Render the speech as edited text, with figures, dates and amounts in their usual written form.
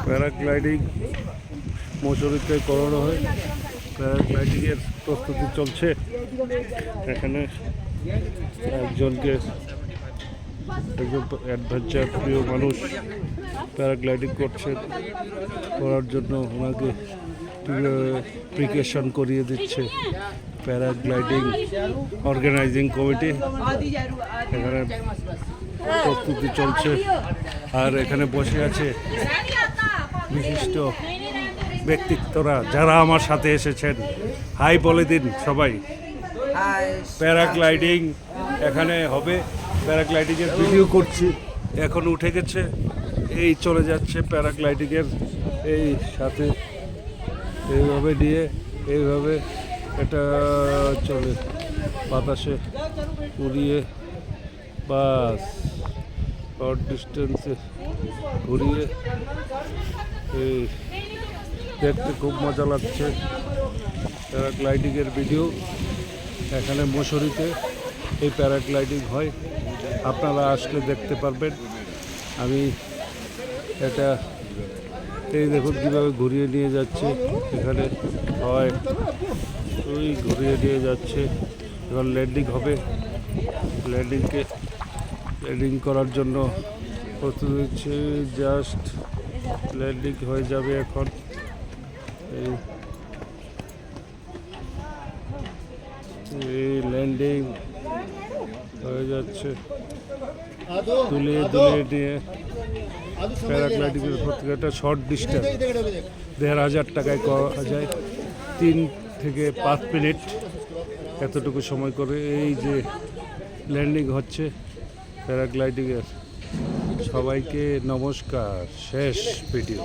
Paragliding মসুরিতে করানো হয়। প্যারাগ্লাইডিংয়ের প্রস্তুতি চলছে। এখানে একজন অ্যাডভেঞ্চার প্রিয় মানুষ প্যারাগ্লাইডিং করার জন্য ওনাকে প্রিপারেশন করিয়ে দিচ্ছে প্যারাগ্লাইডিং অর্গানাইজিং কমিটি। এখানে প্রস্তুতি চলছে আর এখানে বসে আছে বিশিষ্ট ব্যক্তিত্বরা যারা আমার সাথে এসেছেন। হাই বলে দিন সবাই। প্যারাগ্লাইডিং এখানে হবে, প্যারাগ্লাইডিংয়ের ভিডিও করছি। এখন উঠে গেছে, এই চলে যাচ্ছে প্যারাগ্লাইডিংয়ের এই সাথে এইভাবে নিয়ে এইভাবে এটা চলে বাতাসে উড়িয়ে বাস শর্ট ডিস্টেন্সে ঘুরিয়ে। এই দেখতে খুব মজা লাগছে প্যারাগ্লাইডিংয়ের ভিডিও। এখানে মসুরিতে এই প্যারাগ্লাইডিং হয়, আপনারা আসলে দেখতে পারবেন। আমি এটা এই দেখুন কীভাবে ঘুরিয়ে নিয়ে যাচ্ছে, এখানে হয় ওই ঘুরিয়ে নিয়ে যাচ্ছে। এবার ল্যান্ডিং হবে, ল্যান্ডিং করার জন্য প্রস্তুতি হচ্ছে। জাস্ট ল্যান্ডিং হয়ে যাবে এখন। এই ল্যান্ডিং হয়ে যাচ্ছে, তুলে নিয়ে প্যারাগ্লাইডিংয়ের প্রত্যেকটা শর্ট ডিস্টেন্স ১,৫০০ টাকায় করা যায়। ৩ থেকে ৫ মিনিট এতটুকু সময় করে এই যে ল্যান্ডিং হচ্ছে প্যারাগ্লাইডিংয়ের। সবাইকে নমস্কার। শেষ ভিডিও।